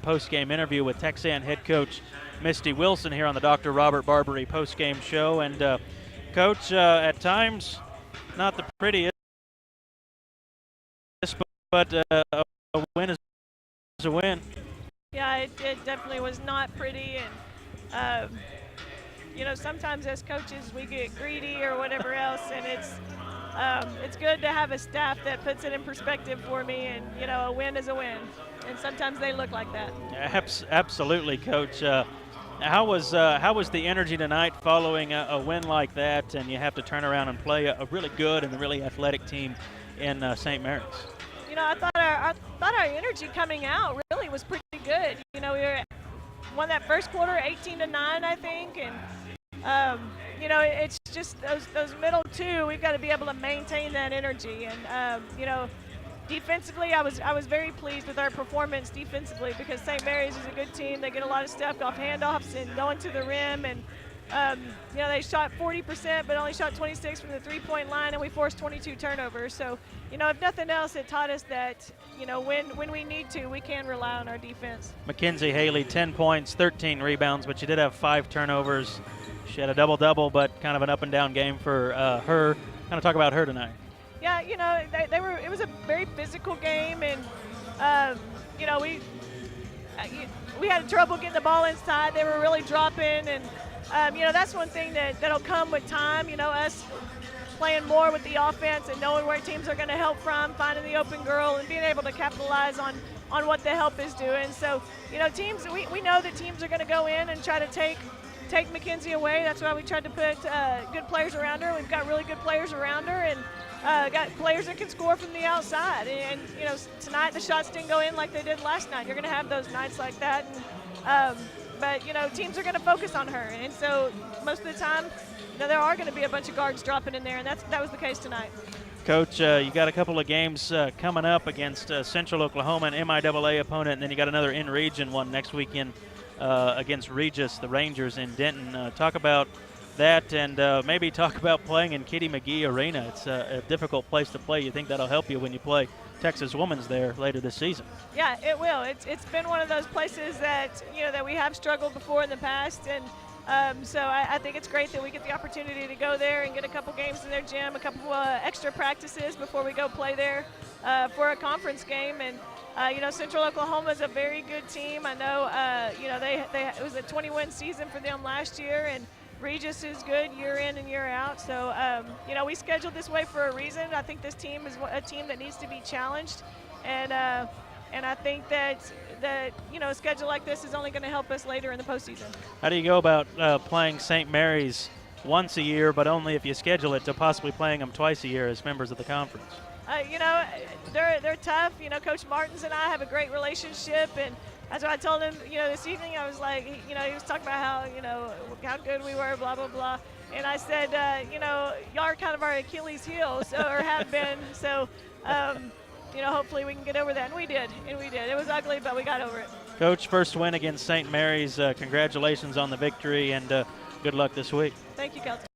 post-game interview with TexAnns head coach Misty Wilson here on the Dr. Robert Barbary post-game show. And Coach, at times, not the prettiest, but a win is a win. Yeah, it definitely was not pretty, and sometimes as coaches we get greedy or whatever else, and it's good to have a staff that puts it in perspective for me, and a win is a win, and sometimes they look like that. Absolutely, Coach. How was the energy tonight following a win like that, and you have to turn around and play a really good and a really athletic team in St. Mary's? I thought our energy coming out really was pretty good. We won that first quarter 18-9, I think, and it's just those middle two. We've got to be able to maintain that energy, and defensively, I was very pleased with our performance defensively, because St. Mary's is a good team. They get a lot of stuff off handoffs and going to the rim, and they shot 40%, but only shot 26 from the three-point line, and we forced 22 turnovers. So, if nothing else, it taught us that, when we need to, we can rely on our defense. Mackenzie Haley, 10 points, 13 rebounds, but she did have 5 turnovers. She had a double-double, but kind of an up-and-down game for her. Kind of talk about her tonight. Yeah, it was a very physical game, and, we had trouble getting the ball inside. They were really dropping, and, that's one thing that'll come with time, us playing more with the offense and knowing where teams are going to help from, finding the open girl, and being able to capitalize on what the help is doing. So, teams, we know that teams are going to go in and try to take Mackenzie away. That's why we tried to put good players around her. We've got really good players around her, and got players that can score from the outside. And tonight the shots didn't go in like they did last night. You're going to have those nights like that. And, but teams are going to focus on her, and so most of the time, there are going to be a bunch of guards dropping in there, and that was the case tonight. Coach, you got a couple of games coming up against Central Oklahoma, an MIAA opponent, and then you got another in-region one next weekend against Regis, the Rangers in Denton. Talk about that, and maybe talk about playing in Kitty McGee Arena. It's a difficult place to play. You think that'll help you when you play Texas Women's there later this season? Yeah, it will. It's been one of those places that that we have struggled before in the past, and so I think it's great that we get the opportunity to go there and get a couple games in their gym, a couple extra practices before we go play there for a conference game. And Central Oklahoma is a very good team. I know it was a 20-win season for them last year, and Regis is good year in and year out. So, we scheduled this way for a reason. I think this team is a team that needs to be challenged. And I think that a schedule like this is only going to help us later in the postseason. How do you go about playing St. Mary's once a year, but only if you schedule it, to possibly playing them twice a year as members of the conference? They're tough. Coach Martins and I have a great relationship, and that's what I told him, this evening. I was like, he was talking about how good we were, blah, blah, blah. And I said, y'all are kind of our Achilles heel, or have been. So, hopefully we can get over that. And we did. It was ugly, but we got over it. Coach, first win against St. Mary's. Congratulations on the victory, and good luck this week. Thank you, Coach.